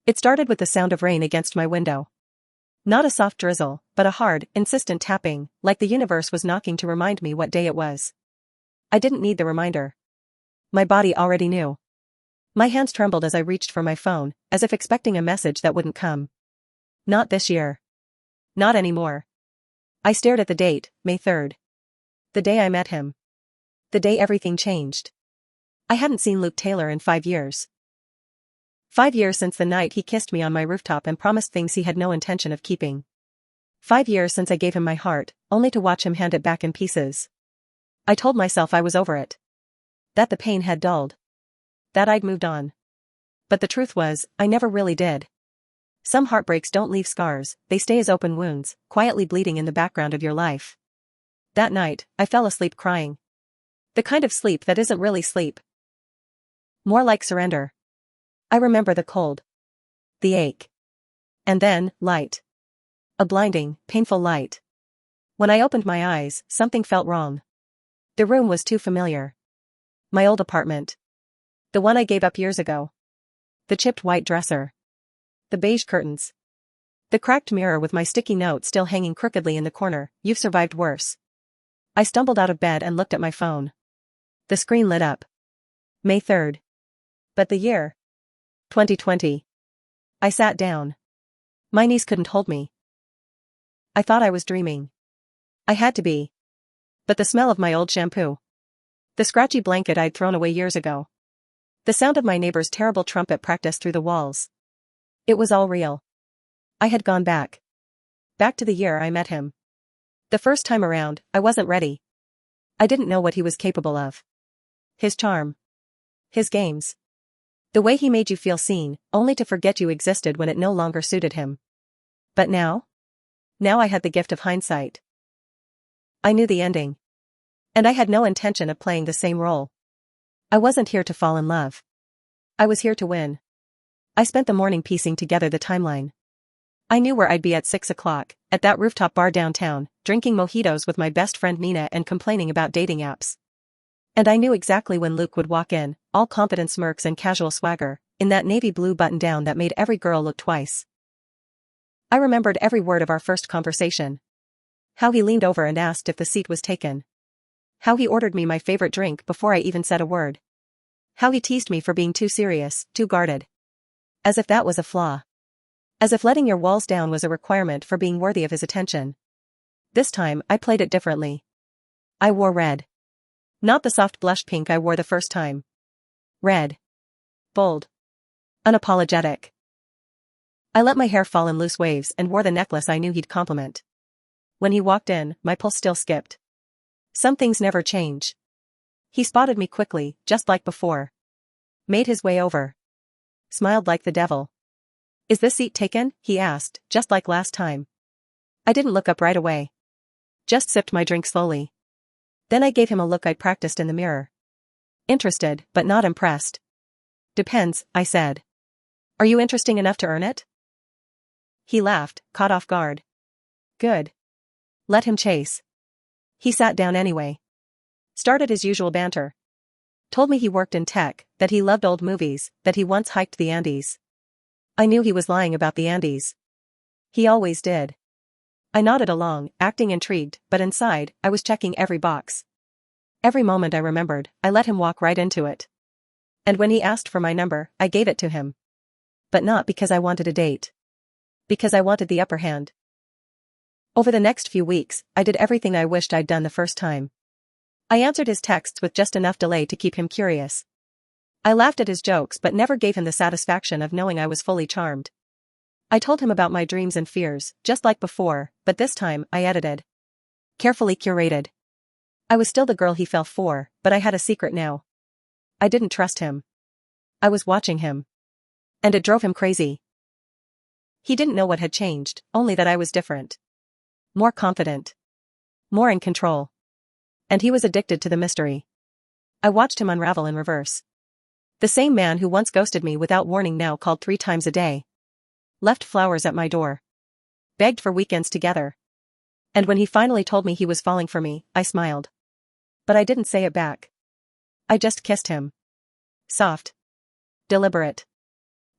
It started with the sound of rain against my window. Not a soft drizzle, but a hard, insistent tapping, like the universe was knocking to remind me what day it was. I didn't need the reminder. My body already knew. My hands trembled as I reached for my phone, as if expecting a message that wouldn't come. Not this year. Not anymore. I stared at the date, May 3rd. The day I met him. The day everything changed. I hadn't seen Luke Taylor in 5 years. 5 years since the night he kissed me on my rooftop and promised things he had no intention of keeping. 5 years since I gave him my heart, only to watch him hand it back in pieces. I told myself I was over it. That the pain had dulled. That I'd moved on. But the truth was, I never really did. Some heartbreaks don't leave scars, they stay as open wounds, quietly bleeding in the background of your life. That night, I fell asleep crying. The kind of sleep that isn't really sleep. More like surrender. I remember the cold. The ache. And then, light. A blinding, painful light. When I opened my eyes, something felt wrong. The room was too familiar. My old apartment. The one I gave up years ago. The chipped white dresser. The beige curtains. The cracked mirror with my sticky note still hanging crookedly in the corner, "You've survived worse." I stumbled out of bed and looked at my phone. The screen lit up. May 3rd. But the year? 2020. I sat down. My knees couldn't hold me. I thought I was dreaming. I had to be. But the smell of my old shampoo. The scratchy blanket I'd thrown away years ago. The sound of my neighbor's terrible trumpet practice through the walls. It was all real. I had gone back. Back to the year I met him. The first time around, I wasn't ready. I didn't know what he was capable of. His charm. His games. The way he made you feel seen, only to forget you existed when it no longer suited him. But now? Now I had the gift of hindsight. I knew the ending. And I had no intention of playing the same role. I wasn't here to fall in love. I was here to win. I spent the morning piecing together the timeline. I knew where I'd be at 6 o'clock, at that rooftop bar downtown, drinking mojitos with my best friend Mina and complaining about dating apps. And I knew exactly when Luke would walk in, all confident smirks and casual swagger, in that navy blue button-down that made every girl look twice. I remembered every word of our first conversation. How he leaned over and asked if the seat was taken. How he ordered me my favorite drink before I even said a word. How he teased me for being too serious, too guarded. As if that was a flaw. As if letting your walls down was a requirement for being worthy of his attention. This time, I played it differently. I wore red. Not the soft blush pink I wore the first time. Red. Bold. Unapologetic. I let my hair fall in loose waves and wore the necklace I knew he'd compliment. When he walked in, my pulse still skipped. Some things never change. He spotted me quickly, just like before. Made his way over. Smiled like the devil. "Is this seat taken?" he asked, just like last time. I didn't look up right away. Just sipped my drink slowly. Then I gave him a look I'd practiced in the mirror. Interested, but not impressed. "Depends," I said. "Are you interesting enough to earn it?" He laughed, caught off guard. Good. Let him chase. He sat down anyway. Started his usual banter. Told me he worked in tech, that he loved old movies, that he once hiked the Andes. I knew he was lying about the Andes. He always did. I nodded along, acting intrigued, but inside, I was checking every box. Every moment I remembered, I let him walk right into it. And when he asked for my number, I gave it to him. But not because I wanted a date. Because I wanted the upper hand. Over the next few weeks, I did everything I wished I'd done the first time. I answered his texts with just enough delay to keep him curious. I laughed at his jokes but never gave him the satisfaction of knowing I was fully charmed. I told him about my dreams and fears, just like before, but this time, I edited. Carefully curated. I was still the girl he fell for, but I had a secret now. I didn't trust him. I was watching him. And it drove him crazy. He didn't know what had changed, only that I was different. More confident. More in control. And he was addicted to the mystery. I watched him unravel in reverse. The same man who once ghosted me without warning now called 3 times a day. Left flowers at my door. Begged for weekends together. And when he finally told me he was falling for me, I smiled. But I didn't say it back. I just kissed him. Soft. Deliberate.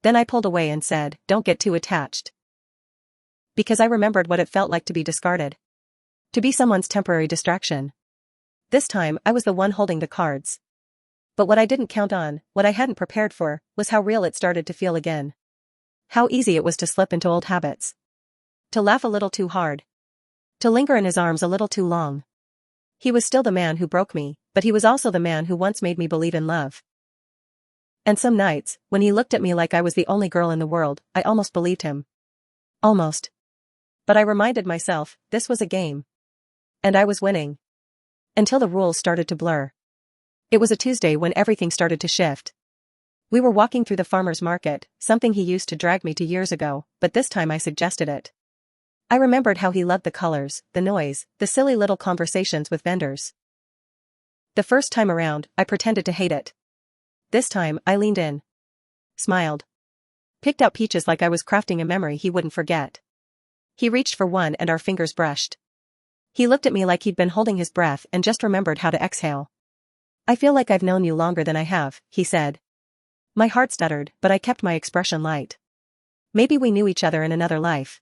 Then I pulled away and said, "Don't get too attached." Because I remembered what it felt like to be discarded. To be someone's temporary distraction. This time, I was the one holding the cards. But what I didn't count on, what I hadn't prepared for, was how real it started to feel again. How easy it was to slip into old habits. To laugh a little too hard. To linger in his arms a little too long. He was still the man who broke me, but he was also the man who once made me believe in love. And some nights, when he looked at me like I was the only girl in the world, I almost believed him. Almost. But I reminded myself, this was a game. And I was winning. Until the rules started to blur. It was a Tuesday when everything started to shift. We were walking through the farmer's market, something he used to drag me to years ago, but this time I suggested it. I remembered how he loved the colors, the noise, the silly little conversations with vendors. The first time around, I pretended to hate it. This time, I leaned in. Smiled. Picked out peaches like I was crafting a memory he wouldn't forget. He reached for one and our fingers brushed. He looked at me like he'd been holding his breath and just remembered how to exhale. "I feel like I've known you longer than I have," he said. My heart stuttered, but I kept my expression light. "Maybe we knew each other in another life."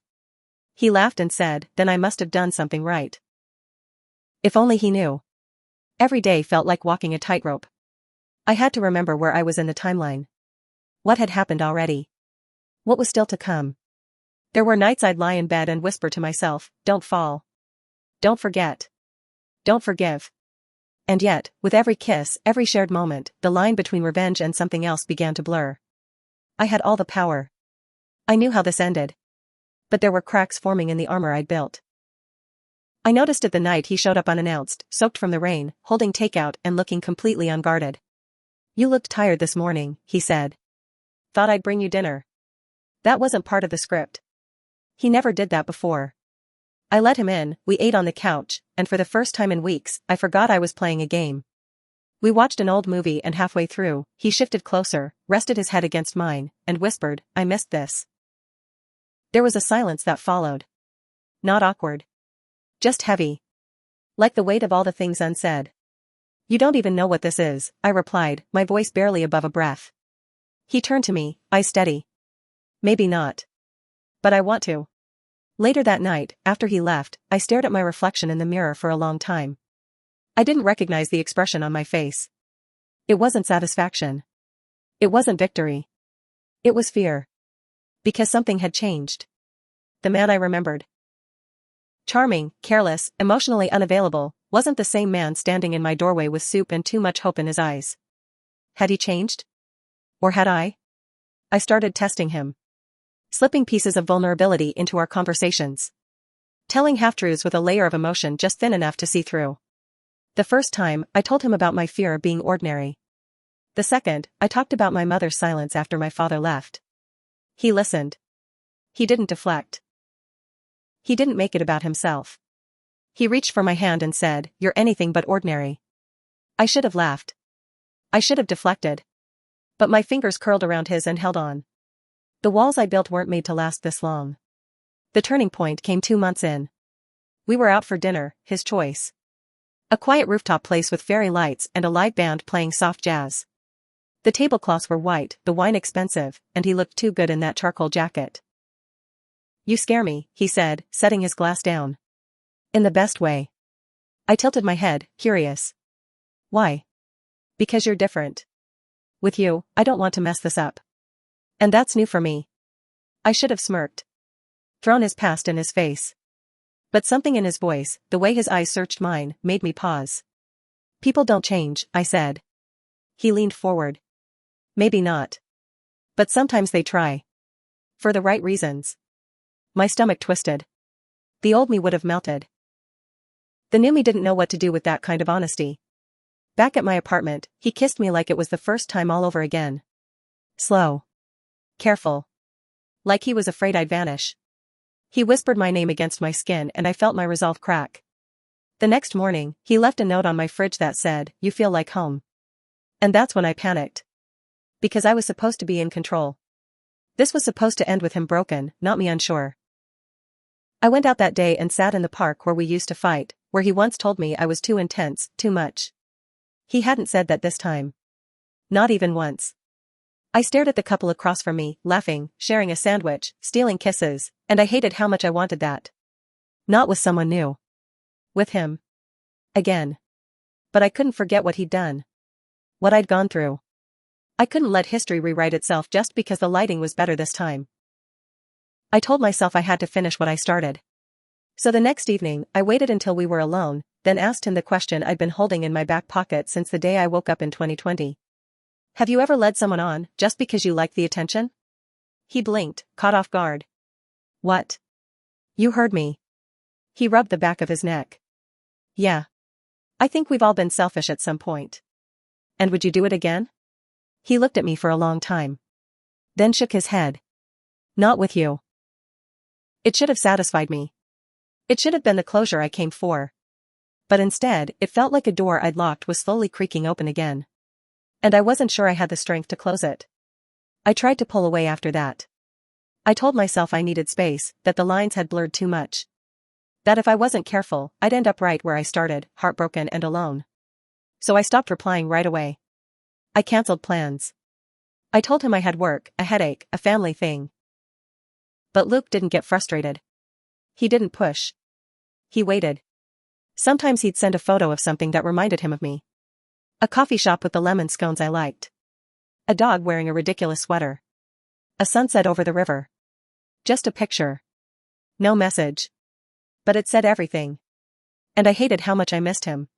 He laughed and said, "Then I must have done something right." If only he knew. Every day felt like walking a tightrope. I had to remember where I was in the timeline. What had happened already? What was still to come? There were nights I'd lie in bed and whisper to myself, "Don't fall. Don't forget. Don't forgive." And yet, with every kiss, every shared moment, the line between revenge and something else began to blur. I had all the power. I knew how this ended. But there were cracks forming in the armor I'd built. I noticed it the night he showed up unannounced, soaked from the rain, holding takeout and looking completely unguarded. "You looked tired this morning," he said. "Thought I'd bring you dinner." That wasn't part of the script. He never did that before. I let him in, we ate on the couch, and for the first time in weeks, I forgot I was playing a game. We watched an old movie and halfway through, he shifted closer, rested his head against mine, and whispered, "I missed this." There was a silence that followed. Not awkward. Just heavy. Like the weight of all the things unsaid. "You don't even know what this is," I replied, my voice barely above a breath. He turned to me, eyes steady. "Maybe not. But I want to." Later that night, after he left, I stared at my reflection in the mirror for a long time. I didn't recognize the expression on my face. It wasn't satisfaction. It wasn't victory. It was fear. Because something had changed. The man I remembered. Charming, careless, emotionally unavailable, wasn't the same man standing in my doorway with soup and too much hope in his eyes. Had he changed? Or had I? I started testing him. Slipping pieces of vulnerability into our conversations. Telling half-truths with a layer of emotion just thin enough to see through. The first time, I told him about my fear of being ordinary. The second, I talked about my mother's silence after my father left. He listened. He didn't deflect. He didn't make it about himself. He reached for my hand and said, "You're anything but ordinary." I should have laughed. I should have deflected. But my fingers curled around his and held on. The walls I built weren't made to last this long. The turning point came 2 months in. We were out for dinner, his choice. A quiet rooftop place with fairy lights and a live band playing soft jazz. The tablecloths were white, the wine expensive, and he looked too good in that charcoal jacket. "You scare me," he said, setting his glass down. In the best way. I tilted my head, curious. "Why?" "Because you're different. With you, I don't want to mess this up. And that's new for me." I should have smirked. Thrown his past in his face. But something in his voice, the way his eyes searched mine, made me pause. "People don't change," I said. He leaned forward. "Maybe not. But sometimes they try. For the right reasons." My stomach twisted. The old me would have melted. The new me didn't know what to do with that kind of honesty. Back at my apartment, he kissed me like it was the first time all over again. Slow. Careful. Like he was afraid I'd vanish. He whispered my name against my skin and I felt my resolve crack. The next morning, he left a note on my fridge that said, "You feel like home." And that's when I panicked. Because I was supposed to be in control. This was supposed to end with him broken, not me unsure. I went out that day and sat in the park where we used to fight, where he once told me I was too intense, too much. He hadn't said that this time. Not even once. I stared at the couple across from me, laughing, sharing a sandwich, stealing kisses, and I hated how much I wanted that. Not with someone new. With him. Again. But I couldn't forget what he'd done. What I'd gone through. I couldn't let history rewrite itself just because the lighting was better this time. I told myself I had to finish what I started. So the next evening, I waited until we were alone, then asked him the question I'd been holding in my back pocket since the day I woke up in 2020. Have you ever led someone on, just because you liked the attention? He blinked, caught off guard. What? You heard me. He rubbed the back of his neck. Yeah. I think we've all been selfish at some point. And would you do it again? He looked at me for a long time. Then shook his head. Not with you. It should have satisfied me. It should have been the closure I came for. But instead, it felt like a door I'd locked was slowly creaking open again. And I wasn't sure I had the strength to close it. I tried to pull away after that. I told myself I needed space, that the lines had blurred too much. That if I wasn't careful, I'd end up right where I started, heartbroken and alone. So I stopped replying right away. I canceled plans. I told him I had work, a headache, a family thing. But Luke didn't get frustrated. He didn't push. He waited. Sometimes he'd send a photo of something that reminded him of me. A coffee shop with the lemon scones I liked. A dog wearing a ridiculous sweater. A sunset over the river. Just a picture. No message. But it said everything. And I hated how much I missed him.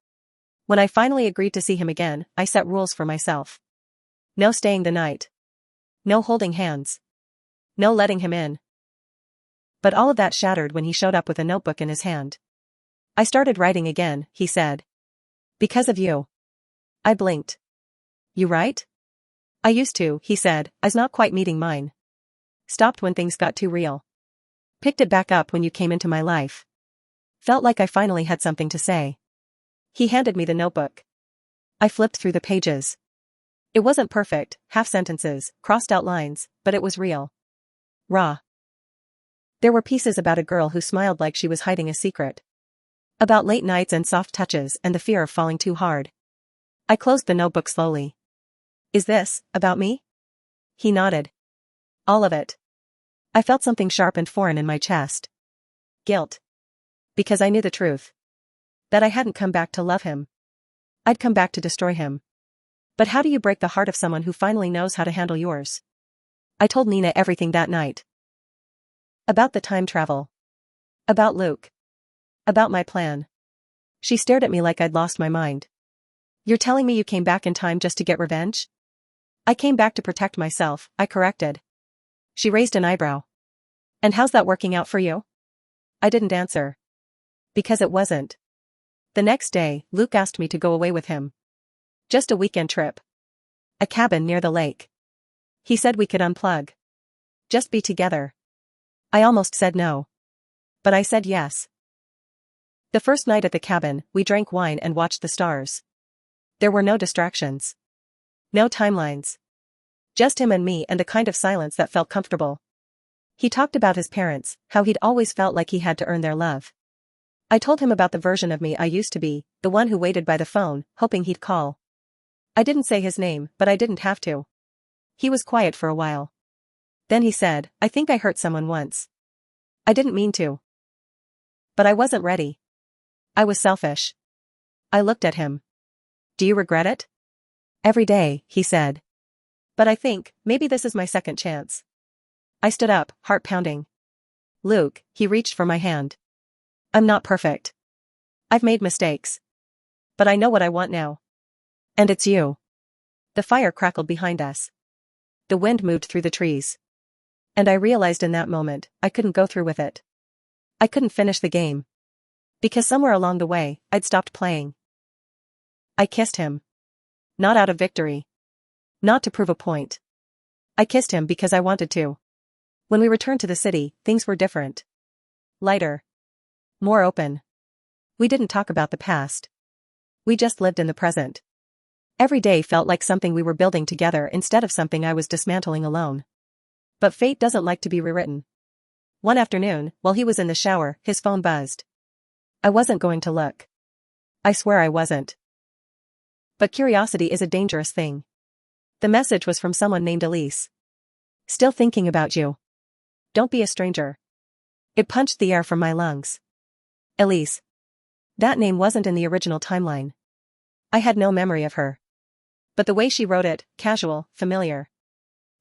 When I finally agreed to see him again, I set rules for myself. No staying the night. No holding hands. No letting him in. But all of that shattered when he showed up with a notebook in his hand. I started writing again, he said. Because of you. I blinked. You write? I used to, he said, I's not quite meeting mine. Stopped when things got too real. Picked it back up when you came into my life. Felt like I finally had something to say. He handed me the notebook. I flipped through the pages. It wasn't perfect, half sentences, crossed out lines, but it was real. Raw. There were pieces about a girl who smiled like she was hiding a secret. About late nights and soft touches and the fear of falling too hard. I closed the notebook slowly. Is this about me? He nodded. All of it. I felt something sharp and foreign in my chest. Guilt. Because I knew the truth. That I hadn't come back to love him. I'd come back to destroy him. But how do you break the heart of someone who finally knows how to handle yours? I told Nina everything that night. About the time travel. About Luke. About my plan. She stared at me like I'd lost my mind. You're telling me you came back in time just to get revenge? I came back to protect myself, I corrected. She raised an eyebrow. And how's that working out for you? I didn't answer. Because it wasn't. The next day, Luke asked me to go away with him. Just a weekend trip. A cabin near the lake. He said we could unplug. Just be together. I almost said no. But I said yes. The first night at the cabin, we drank wine and watched the stars. There were no distractions. No timelines. Just him and me and a kind of silence that felt comfortable. He talked about his parents, how he'd always felt like he had to earn their love. I told him about the version of me I used to be, the one who waited by the phone, hoping he'd call. I didn't say his name, but I didn't have to. He was quiet for a while. Then he said, I think I hurt someone once. I didn't mean to. But I wasn't ready. I was selfish. I looked at him. Do you regret it? Every day, he said. But I think, maybe this is my second chance. I stood up, heart pounding. Luke, he reached for my hand. I'm not perfect. I've made mistakes. But I know what I want now. And it's you. The fire crackled behind us. The wind moved through the trees. And I realized in that moment, I couldn't go through with it. I couldn't finish the game. Because somewhere along the way, I'd stopped playing. I kissed him. Not out of victory. Not to prove a point. I kissed him because I wanted to. When we returned to the city, things were different. Lighter. More open. We didn't talk about the past. We just lived in the present. Every day felt like something we were building together instead of something I was dismantling alone. But fate doesn't like to be rewritten. One afternoon, while he was in the shower, his phone buzzed. I wasn't going to look. I swear I wasn't. But curiosity is a dangerous thing. The message was from someone named Elise. Still thinking about you. Don't be a stranger. It punched the air from my lungs. Elise. That name wasn't in the original timeline. I had no memory of her. But the way she wrote it, casual, familiar.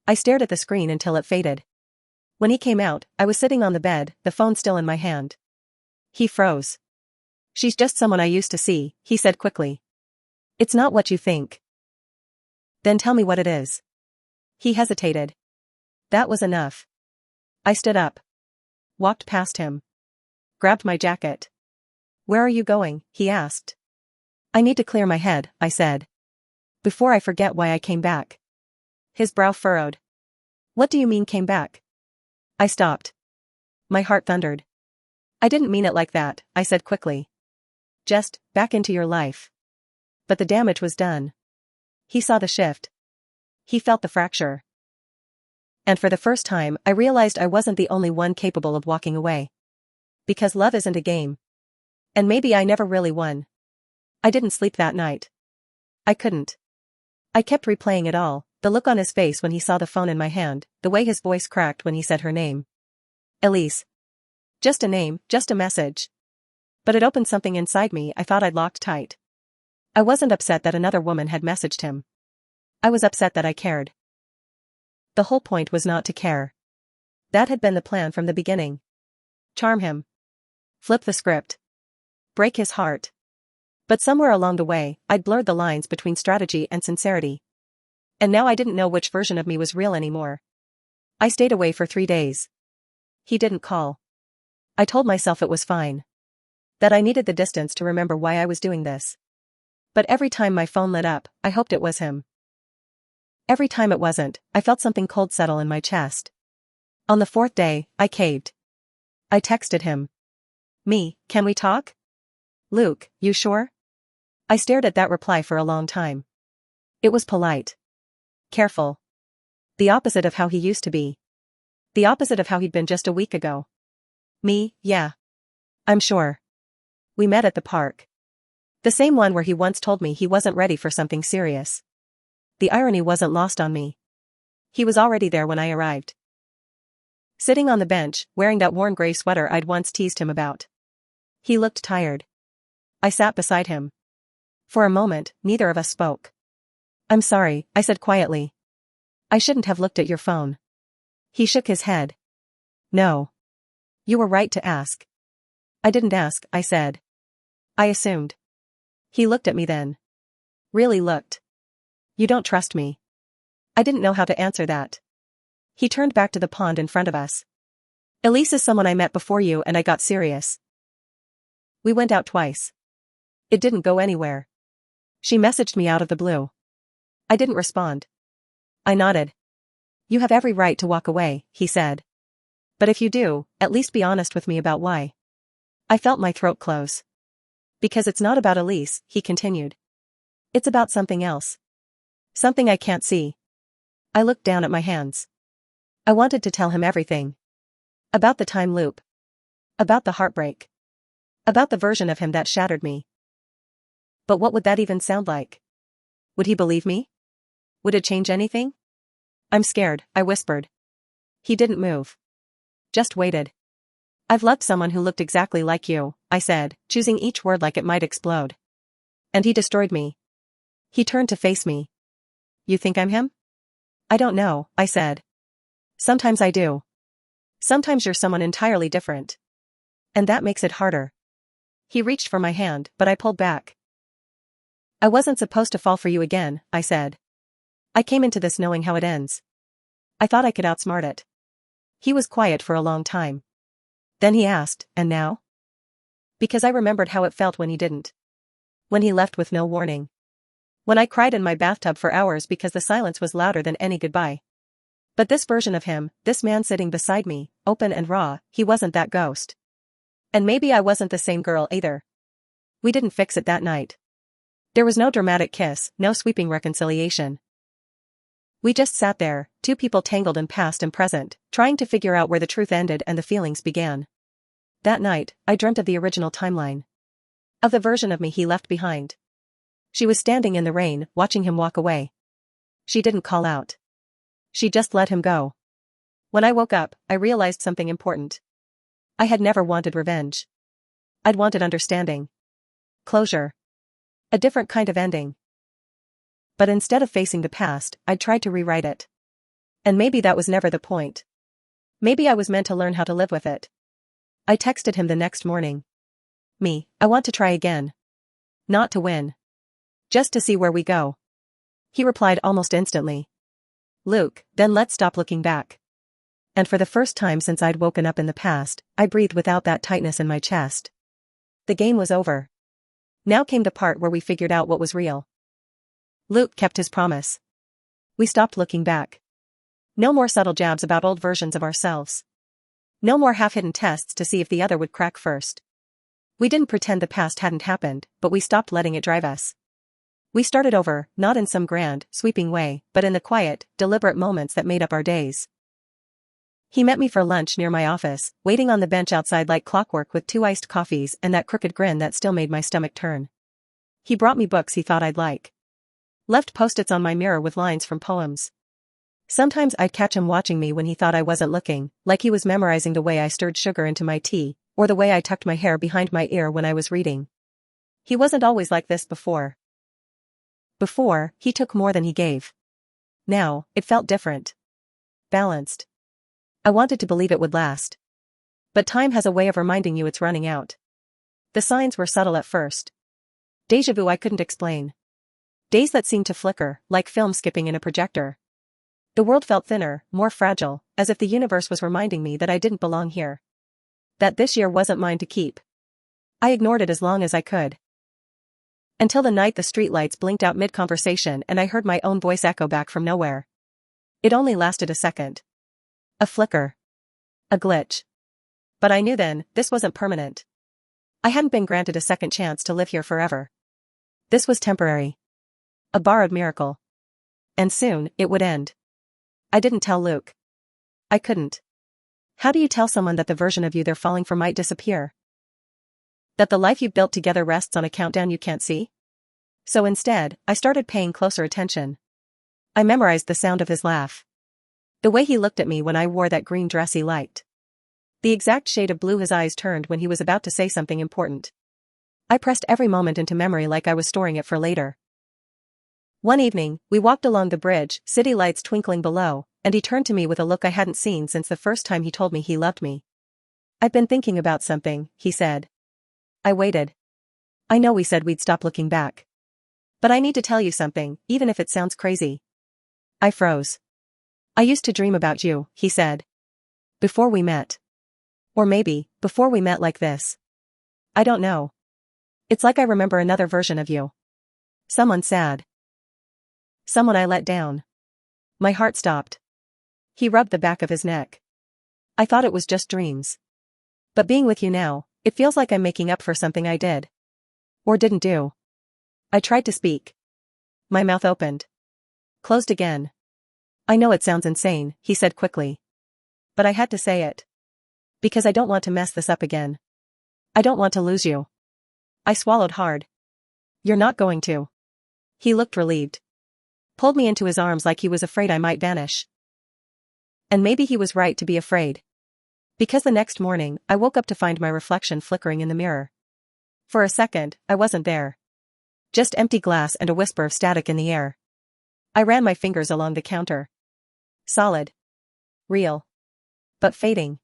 I stared at the screen until it faded. When he came out, I was sitting on the bed, the phone still in my hand. He froze. She's just someone I used to see, he said quickly. It's not what you think. Then tell me what it is. He hesitated. That was enough. I stood up. Walked past him. Grabbed my jacket. Where are you going? He asked. I need to clear my head, I said. Before I forget why I came back. His brow furrowed. What do you mean came back? I stopped. My heart thundered. I didn't mean it like that, I said quickly. Just, back into your life. But the damage was done. He saw the shift. He felt the fracture. And for the first time, I realized I wasn't the only one capable of walking away. Because love isn't a game. And maybe I never really won. I didn't sleep that night. I couldn't. I kept replaying it all, the look on his face when he saw the phone in my hand, the way his voice cracked when he said her name. Elise. Just a name, just a message. But it opened something inside me I thought I'd locked tight. I wasn't upset that another woman had messaged him. I was upset that I cared. The whole point was not to care. That had been the plan from the beginning. Charm him. Flip the script. Break his heart. But somewhere along the way, I'd blurred the lines between strategy and sincerity. And now I didn't know which version of me was real anymore. I stayed away for 3 days. He didn't call. I told myself it was fine. That I needed the distance to remember why I was doing this. But every time my phone lit up, I hoped it was him. Every time it wasn't, I felt something cold settle in my chest. On the 4th day, I caved. I texted him. Me, can we talk? Luke, you sure? I stared at that reply for a long time. It was polite. Careful. The opposite of how he used to be. The opposite of how he'd been just a week ago. Me, yeah. I'm sure. We met at the park. The same one where he once told me he wasn't ready for something serious. The irony wasn't lost on me. He was already there when I arrived. Sitting on the bench, wearing that worn gray sweater I'd once teased him about. He looked tired. I sat beside him. For a moment, neither of us spoke. I'm sorry, I said quietly. I shouldn't have looked at your phone. He shook his head. No. You were right to ask. I didn't ask, I said. I assumed. He looked at me then. Really looked. You don't trust me. I didn't know how to answer that. He turned back to the pond in front of us. Elise is someone I met before you and I got serious. We went out twice. It didn't go anywhere. She messaged me out of the blue. I didn't respond. I nodded. You have every right to walk away, he said. But if you do, at least be honest with me about why. I felt my throat close. Because it's not about Elise, he continued. It's about something else. Something I can't see. I looked down at my hands. I wanted to tell him everything. About the time loop. About the heartbreak. About the version of him that shattered me. But what would that even sound like? Would he believe me? Would it change anything? I'm scared, I whispered. He didn't move. Just waited. I've loved someone who looked exactly like you, I said, choosing each word like it might explode. And he destroyed me. He turned to face me. You think I'm him? I don't know, I said. Sometimes I do. Sometimes you're someone entirely different. And that makes it harder. He reached for my hand, but I pulled back. I wasn't supposed to fall for you again, I said. I came into this knowing how it ends. I thought I could outsmart it. He was quiet for a long time. Then he asked, and now? Because I remembered how it felt when he didn't. When he left with no warning. When I cried in my bathtub for hours because the silence was louder than any goodbye. But this version of him, this man sitting beside me, open and raw, he wasn't that ghost. And maybe I wasn't the same girl either. We didn't fix it that night. There was no dramatic kiss, no sweeping reconciliation. We just sat there, two people tangled in past and present, trying to figure out where the truth ended and the feelings began. That night, I dreamt of the original timeline. Of the version of me he left behind. She was standing in the rain, watching him walk away. She didn't call out. She just let him go. When I woke up, I realized something important. I had never wanted revenge. I'd wanted understanding. Closure. A different kind of ending. But instead of facing the past, I'd tried to rewrite it. And maybe that was never the point. Maybe I was meant to learn how to live with it. I texted him the next morning. I want to try again. Not to win. Just to see where we go. He replied almost instantly. Luke, then let's stop looking back. And for the first time since I'd woken up in the past, I breathed without that tightness in my chest. The game was over. Now came the part where we figured out what was real. Luke kept his promise. We stopped looking back. No more subtle jabs about old versions of ourselves. No more half-hidden tests to see if the other would crack first. We didn't pretend the past hadn't happened, but we stopped letting it drive us. We started over, not in some grand, sweeping way, but in the quiet, deliberate moments that made up our days. He met me for lunch near my office, waiting on the bench outside like clockwork with 2 iced coffees and that crooked grin that still made my stomach turn. He brought me books he thought I'd like. Left post-its on my mirror with lines from poems. Sometimes I'd catch him watching me when he thought I wasn't looking, like he was memorizing the way I stirred sugar into my tea, or the way I tucked my hair behind my ear when I was reading. He wasn't always like this before. Before, he took more than he gave. Now, it felt different. Balanced. I wanted to believe it would last. But time has a way of reminding you it's running out. The signs were subtle at first. Déjà vu I couldn't explain. Days that seemed to flicker, like film skipping in a projector. The world felt thinner, more fragile, as if the universe was reminding me that I didn't belong here. That this year wasn't mine to keep. I ignored it as long as I could. Until the night the streetlights blinked out mid-conversation and I heard my own voice echo back from nowhere. It only lasted a second. A flicker. A glitch. But I knew then, this wasn't permanent. I hadn't been granted a second chance to live here forever. This was temporary. A borrowed miracle. And soon, it would end. I didn't tell Luke. I couldn't. How do you tell someone that the version of you they're falling for might disappear? That the life you built together rests on a countdown you can't see? So instead, I started paying closer attention. I memorized the sound of his laugh. The way he looked at me when I wore that green dress he liked. The exact shade of blue his eyes turned when he was about to say something important. I pressed every moment into memory like I was storing it for later. One evening, we walked along the bridge, city lights twinkling below, and he turned to me with a look I hadn't seen since the first time he told me he loved me. I've been thinking about something, he said. I waited. I know we said we'd stop looking back. But I need to tell you something, even if it sounds crazy. I froze. I used to dream about you, he said. Before we met. Or maybe, before we met like this. I don't know. It's like I remember another version of you. Someone sad. Someone I let down. My heart stopped. He rubbed the back of his neck. I thought it was just dreams. But being with you now, it feels like I'm making up for something I did. Or didn't do. I tried to speak. My mouth opened. Closed again. I know it sounds insane, he said quickly. But I had to say it. Because I don't want to mess this up again. I don't want to lose you. I swallowed hard. You're not going to. He looked relieved. Pulled me into his arms like he was afraid I might vanish. And maybe he was right to be afraid. Because the next morning, I woke up to find my reflection flickering in the mirror. For a second, I wasn't there. Just empty glass and a whisper of static in the air. I ran my fingers along the counter. Solid. Real. But fading.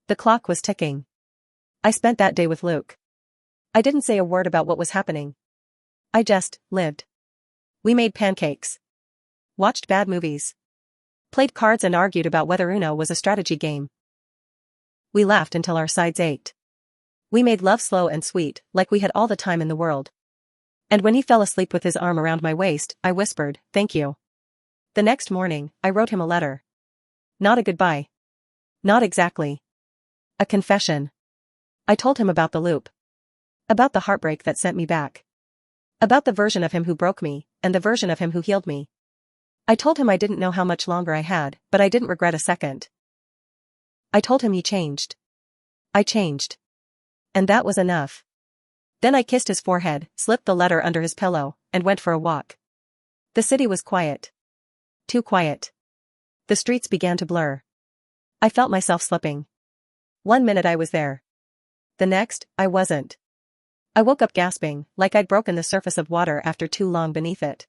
The clock was ticking. I spent that day with Luke. I didn't say a word about what was happening. I just lived. We made pancakes. Watched bad movies. Played cards and argued about whether Uno was a strategy game. We laughed until our sides ached. We made love slow and sweet, like we had all the time in the world. And when he fell asleep with his arm around my waist, I whispered, "Thank you." The next morning, I wrote him a letter. Not a goodbye. Not exactly. A confession. I told him about the loop. About the heartbreak that sent me back. About the version of him who broke me, and the version of him who healed me. I told him I didn't know how much longer I had, but I didn't regret a second. I told him he changed. I changed. And that was enough. Then I kissed his forehead, slipped the letter under his pillow, and went for a walk. The city was quiet. too quiet. The streets began to blur. I felt myself slipping. 1 minute I was there. The next, I wasn't. I woke up gasping, like I'd broken the surface of water after too long beneath it.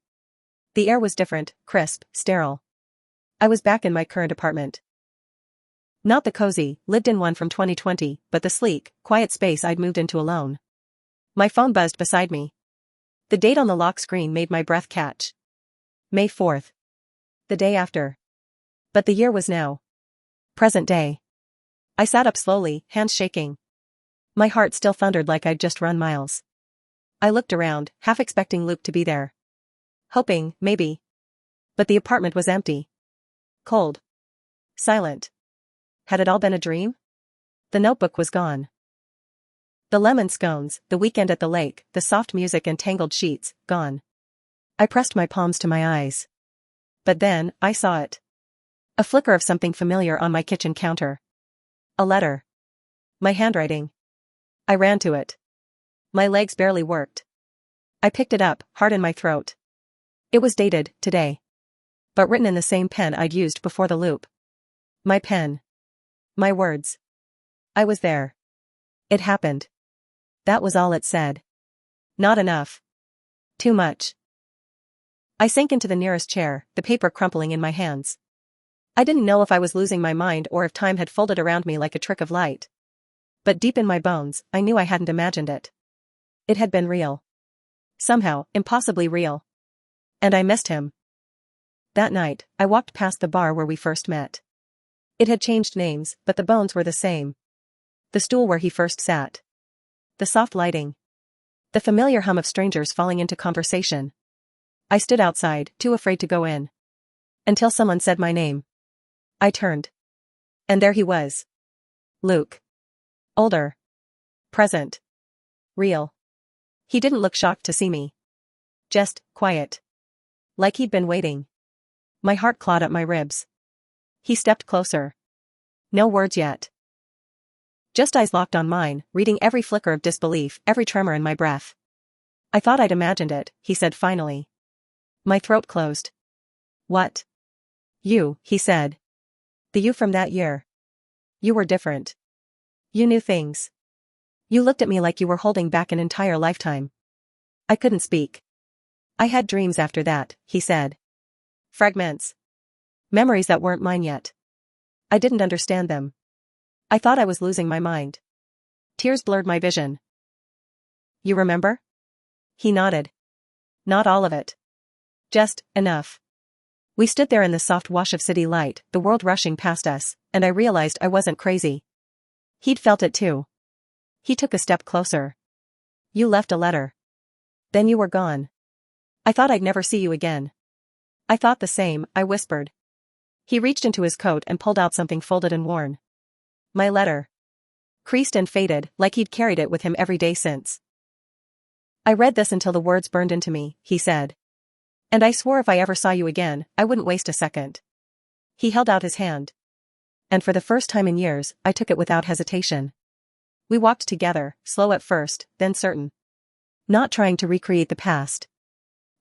The air was different, crisp, sterile. I was back in my current apartment. Not the cozy, lived-in one from 2020, but the sleek, quiet space I'd moved into alone. My phone buzzed beside me. The date on the lock screen made my breath catch. May 4th. The day after. But the year was now. Present day. I sat up slowly, hands shaking. My heart still thundered like I'd just run miles. I looked around, half expecting Luke to be there. Hoping, maybe. But the apartment was empty. Cold. Silent. Had it all been a dream? The notebook was gone. The lemon scones, the weekend at the lake, the soft music and tangled sheets, gone. I pressed my palms to my eyes. But then, I saw it. A flicker of something familiar on my kitchen counter. A letter. My handwriting. I ran to it. My legs barely worked. I picked it up, heart in my throat. It was dated, today. But written in the same pen I'd used before the loop. My pen. My words. I was there. It happened. That was all it said. Not enough. Too much. I sank into the nearest chair, the paper crumpling in my hands. I didn't know if I was losing my mind or if time had folded around me like a trick of light. But deep in my bones, I knew I hadn't imagined it. It had been real. Somehow, impossibly real. And I missed him. That night, I walked past the bar where we first met. It had changed names, but the bones were the same. The stool where he first sat. The soft lighting. The familiar hum of strangers falling into conversation. I stood outside, too afraid to go in. Until someone said my name. I turned. And there he was. Luke. Older. Present. Real. He didn't look shocked to see me. Just, quiet. Like he'd been waiting. My heart clawed at my ribs. He stepped closer. No words yet. Just eyes locked on mine, reading every flicker of disbelief, every tremor in my breath. I thought I'd imagined it, he said finally. My throat closed. What? You, he said. The you from that year. You were different. You knew things. You looked at me like you were holding back an entire lifetime. I couldn't speak. I had dreams after that, he said. Fragments. Memories that weren't mine yet. I didn't understand them. I thought I was losing my mind. Tears blurred my vision. You remember? He nodded. Not all of it. Just enough. We stood there in the soft wash of city light, the world rushing past us, and I realized I wasn't crazy. He'd felt it too. He took a step closer. You left a letter. Then you were gone. I thought I'd never see you again. I thought the same, I whispered. He reached into his coat and pulled out something folded and worn. My letter. Creased and faded, like he'd carried it with him every day since. I read this until the words burned into me, he said. And I swore if I ever saw you again, I wouldn't waste a second. He held out his hand. And for the first time in years, I took it without hesitation. We walked together, slow at first, then certain. Not trying to recreate the past.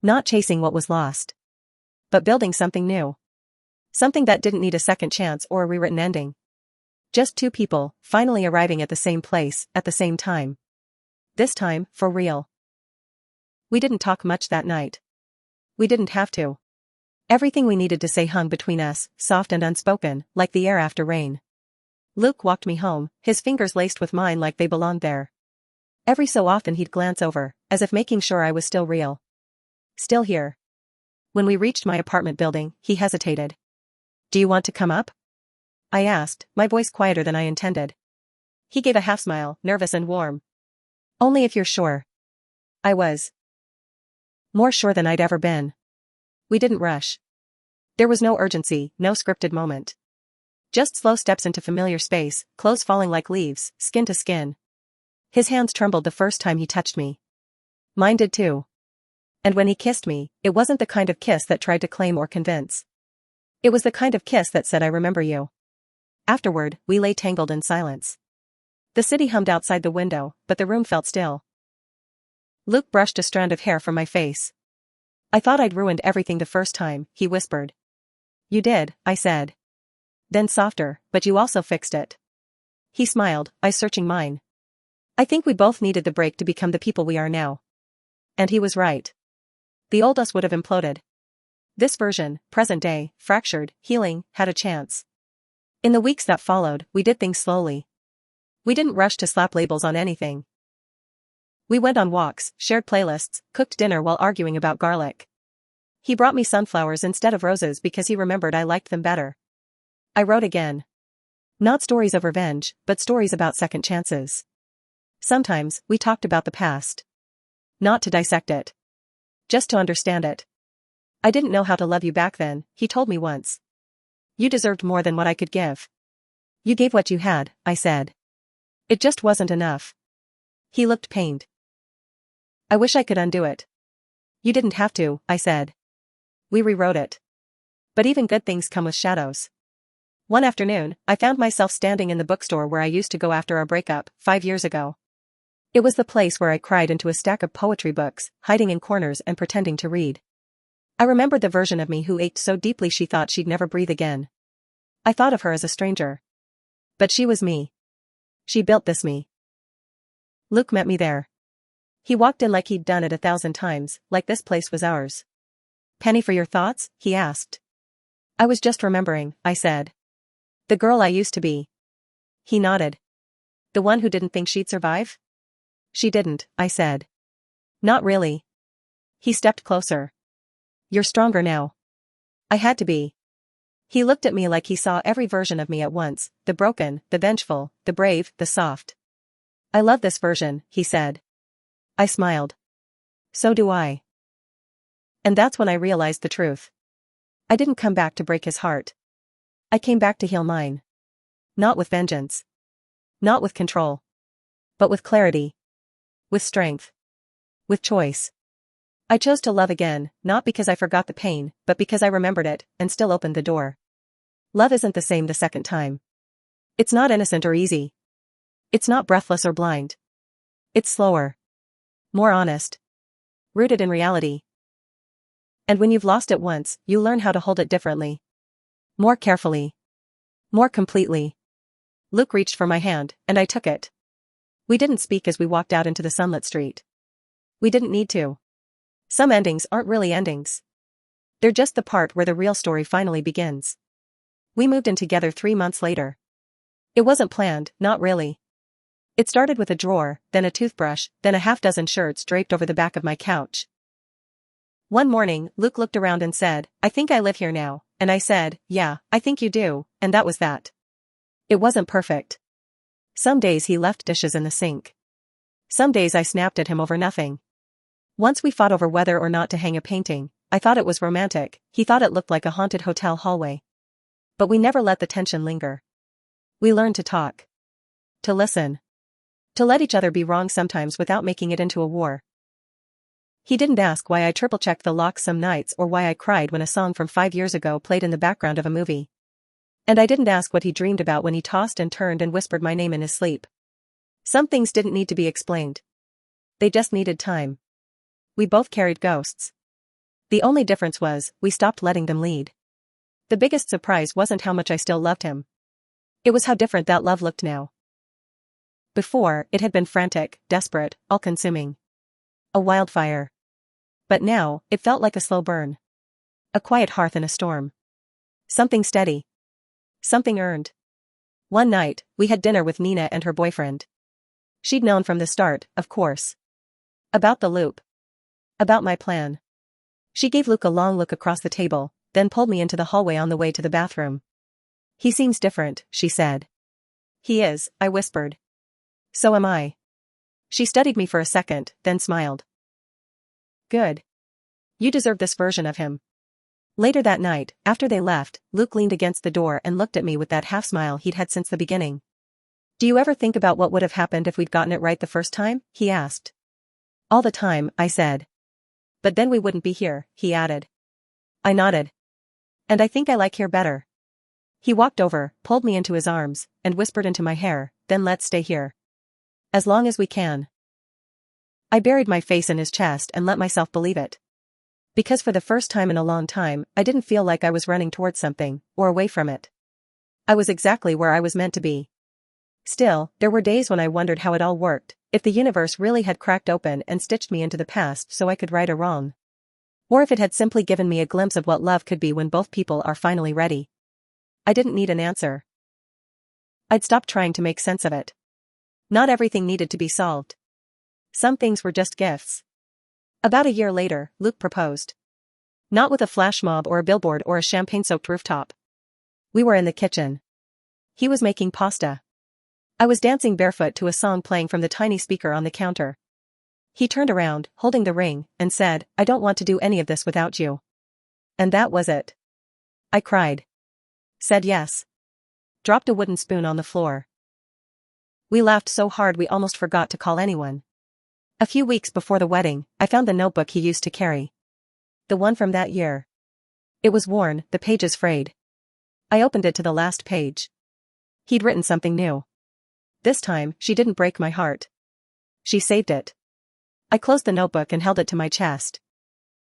Not chasing what was lost. But building something new. Something that didn't need a second chance or a rewritten ending. Just two people, finally arriving at the same place, at the same time. This time, for real. We didn't talk much that night. We didn't have to. Everything we needed to say hung between us, soft and unspoken, like the air after rain. Luke walked me home, his fingers laced with mine like they belonged there. Every so often he'd glance over, as if making sure I was still real. Still here. When we reached my apartment building, he hesitated. Do you want to come up? I asked, my voice quieter than I intended. He gave a half smile, nervous and warm. Only if you're sure. I was. More sure than I'd ever been. We didn't rush. There was no urgency, no scripted moment. Just slow steps into familiar space, clothes falling like leaves, skin to skin. His hands trembled the first time he touched me. Mine did too. And when he kissed me, it wasn't the kind of kiss that tried to claim or convince. It was the kind of kiss that said I remember you. Afterward, we lay tangled in silence. The city hummed outside the window, but the room felt still. Luke brushed a strand of hair from my face. I thought I'd ruined everything the first time, he whispered. You did, I said. Then softer, but you also fixed it. He smiled, eyes searching mine. I think we both needed the break to become the people we are now. And he was right. The old us would have imploded. This version, present day, fractured, healing, had a chance. In the weeks that followed, we did things slowly. We didn't rush to slap labels on anything. We went on walks, shared playlists, cooked dinner while arguing about garlic. He brought me sunflowers instead of roses because he remembered I liked them better. I wrote again. Not stories of revenge, but stories about second chances. Sometimes, we talked about the past. Not to dissect it. Just to understand it. I didn't know how to love you back then, he told me once. You deserved more than what I could give. You gave what you had, I said. It just wasn't enough. He looked pained. I wish I could undo it. You didn't have to, I said. We rewrote it. But even good things come with shadows. One afternoon, I found myself standing in the bookstore where I used to go after our breakup, 5 years ago. It was the place where I cried into a stack of poetry books, hiding in corners and pretending to read. I remembered the version of me who ached so deeply she thought she'd never breathe again. I thought of her as a stranger. But she was me. She built this me. Luke met me there. He walked in like he'd done it 1,000 times, like this place was ours. Penny for your thoughts? He asked. I was just remembering, I said. The girl I used to be. He nodded. The one who didn't think she'd survive? She didn't, I said. Not really. He stepped closer. You're stronger now. I had to be. He looked at me like he saw every version of me at once, the broken, the vengeful, the brave, the soft. I love this version, he said. I smiled. So do I. And that's when I realized the truth. I didn't come back to break his heart. I came back to heal mine. Not with vengeance. Not with control. But with clarity. With strength. With choice. I chose to love again, not because I forgot the pain, but because I remembered it, and still opened the door. Love isn't the same the second time. It's not innocent or easy. It's not breathless or blind. It's slower. More honest. Rooted in reality. And when you've lost it once, you learn how to hold it differently. More carefully. More completely. Luke reached for my hand, and I took it. We didn't speak as we walked out into the sunlit street. We didn't need to. Some endings aren't really endings. They're just the part where the real story finally begins. We moved in together 3 months later. It wasn't planned, not really. It started with a drawer, then a toothbrush, then a half-dozen shirts draped over the back of my couch. One morning, Luke looked around and said, I think I live here now, and I said, yeah, I think you do, and that was that. It wasn't perfect. Some days he left dishes in the sink. Some days I snapped at him over nothing. Once we fought over whether or not to hang a painting. I thought it was romantic, he thought it looked like a haunted hotel hallway. But we never let the tension linger. We learned to talk. To listen. To let each other be wrong sometimes without making it into a war. He didn't ask why I triple-checked the locks some nights or why I cried when a song from 5 years ago played in the background of a movie. And I didn't ask what he dreamed about when he tossed and turned and whispered my name in his sleep. Some things didn't need to be explained. They just needed time. We both carried ghosts. The only difference was, we stopped letting them lead. The biggest surprise wasn't how much I still loved him. It was how different that love looked now. Before, it had been frantic, desperate, all-consuming. A wildfire. But now, it felt like a slow burn. A quiet hearth in a storm. Something steady. Something earned. One night, we had dinner with Nina and her boyfriend. She'd known from the start, of course. About the loop. About my plan. She gave Luke a long look across the table, then pulled me into the hallway on the way to the bathroom. He seems different, she said. He is, I whispered. So am I. She studied me for a second, then smiled. Good. You deserve this version of him. Later that night, after they left, Luke leaned against the door and looked at me with that half-smile he'd had since the beginning. Do you ever think about what would have happened if we'd gotten it right the first time? He asked. All the time, I said. But then we wouldn't be here, he added. I nodded. And I think I like here better. He walked over, pulled me into his arms, and whispered into my hair, then let's stay here. As long as we can. I buried my face in his chest and let myself believe it. Because for the first time in a long time, I didn't feel like I was running towards something, or away from it. I was exactly where I was meant to be. Still, there were days when I wondered how it all worked, if the universe really had cracked open and stitched me into the past so I could right a wrong. Or if it had simply given me a glimpse of what love could be when both people are finally ready. I didn't need an answer. I'd stopped trying to make sense of it. Not everything needed to be solved. Some things were just gifts. About a year later, Luke proposed. Not with a flash mob or a billboard or a champagne-soaked rooftop. We were in the kitchen. He was making pasta. I was dancing barefoot to a song playing from the tiny speaker on the counter. He turned around, holding the ring, and said, "I don't want to do any of this without you." And that was it. I cried. Said yes. Dropped a wooden spoon on the floor. We laughed so hard we almost forgot to call anyone. A few weeks before the wedding, I found the notebook he used to carry. The one from that year. It was worn, the pages frayed. I opened it to the last page. He'd written something new. This time, she didn't break my heart. She saved it. I closed the notebook and held it to my chest.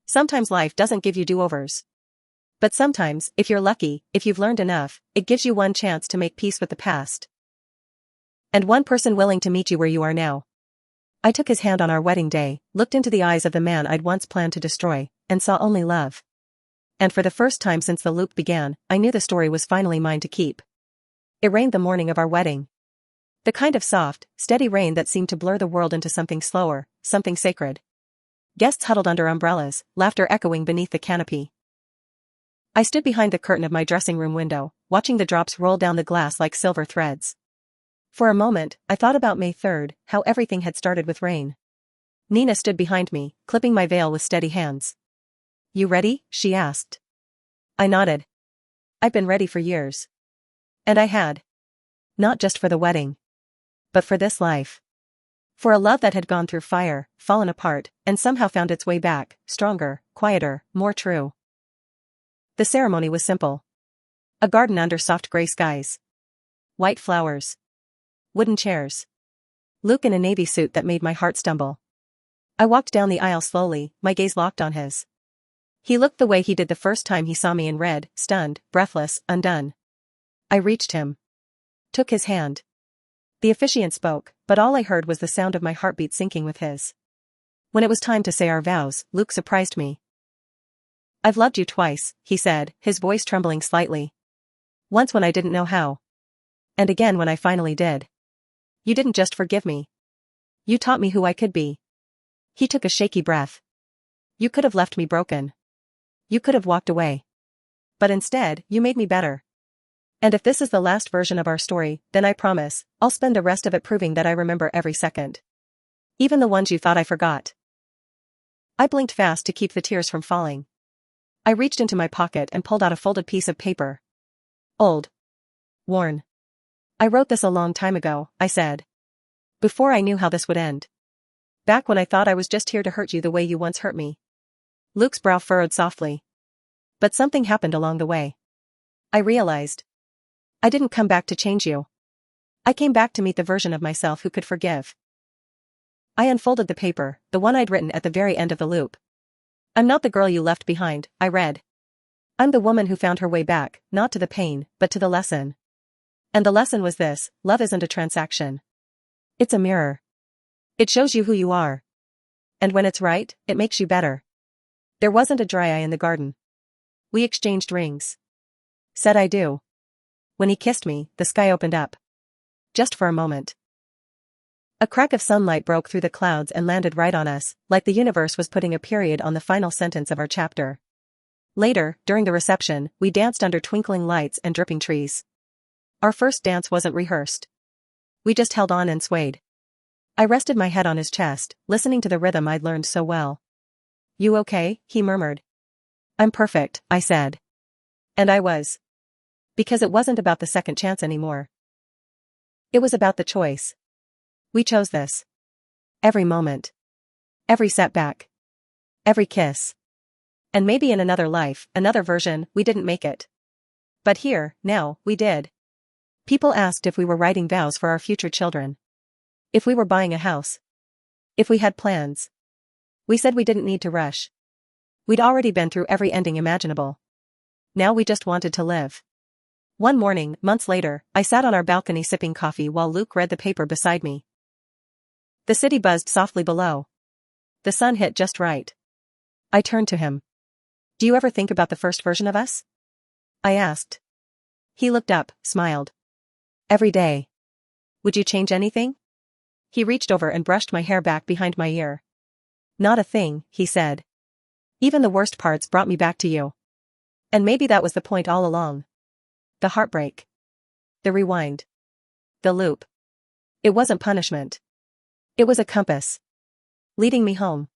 Sometimes life doesn't give you do-overs. But sometimes, if you're lucky, if you've learned enough, it gives you one chance to make peace with the past. And one person willing to meet you where you are now. I took his hand on our wedding day, looked into the eyes of the man I'd once planned to destroy, and saw only love. And for the first time since the loop began, I knew the story was finally mine to keep. It rained the morning of our wedding. The kind of soft, steady rain that seemed to blur the world into something slower, something sacred. Guests huddled under umbrellas, laughter echoing beneath the canopy. I stood behind the curtain of my dressing room window, watching the drops roll down the glass like silver threads. For a moment, I thought about May 3rd, how everything had started with rain. Nina stood behind me, clipping my veil with steady hands. "You ready?" she asked. I nodded. I'd been ready for years. And I had. Not just for the wedding. But for this life. For a love that had gone through fire, fallen apart, and somehow found its way back, stronger, quieter, more true. The ceremony was simple. A garden under soft gray skies. White flowers. Wooden chairs. Luke in a navy suit that made my heart stumble. I walked down the aisle slowly, my gaze locked on his. He looked the way he did the first time he saw me in red, stunned, breathless, undone. I reached him. Took his hand. The officiant spoke, but all I heard was the sound of my heartbeat syncing with his. When it was time to say our vows, Luke surprised me. "I've loved you twice," he said, his voice trembling slightly. "Once when I didn't know how. And again when I finally did. You didn't just forgive me. You taught me who I could be." He took a shaky breath. "You could have left me broken. You could have walked away. But instead, you made me better. And if this is the last version of our story, then I promise, I'll spend the rest of it proving that I remember every second. Even the ones you thought I forgot." I blinked fast to keep the tears from falling. I reached into my pocket and pulled out a folded piece of paper. Old. Worn. "I wrote this a long time ago," I said. "Before I knew how this would end. Back when I thought I was just here to hurt you the way you once hurt me." Luke's brow furrowed softly. But something happened along the way. I realized. I didn't come back to change you. I came back to meet the version of myself who could forgive. I unfolded the paper, the one I'd written at the very end of the loop. "I'm not the girl you left behind," I read. "I'm the woman who found her way back, not to the pain, but to the lesson. And the lesson was this: love isn't a transaction. It's a mirror. It shows you who you are. And when it's right, it makes you better." There wasn't a dry eye in the garden. We exchanged rings. Said I do. When he kissed me, the sky opened up. Just for a moment. A crack of sunlight broke through the clouds and landed right on us, like the universe was putting a period on the final sentence of our chapter. Later, during the reception, we danced under twinkling lights and dripping trees. Our first dance wasn't rehearsed. We just held on and swayed. I rested my head on his chest, listening to the rhythm I'd learned so well. "You okay?" he murmured. "I'm perfect," I said. And I was. Because it wasn't about the second chance anymore. It was about the choice. We chose this. Every moment. Every setback. Every kiss. And maybe in another life, another version, we didn't make it. But here, now, we did. People asked if we were writing vows for our future children. If we were buying a house. If we had plans. We said we didn't need to rush. We'd already been through every ending imaginable. Now we just wanted to live. One morning, months later, I sat on our balcony sipping coffee while Luke read the paper beside me. The city buzzed softly below. The sun hit just right. I turned to him. "Do you ever think about the first version of us?" I asked. He looked up, smiled. "Every day." "Would you change anything?" He reached over and brushed my hair back behind my ear. "Not a thing," he said. "Even the worst parts brought me back to you. And maybe that was the point all along. The heartbreak. The rewind. The loop. It wasn't punishment. It was a compass. Leading me home."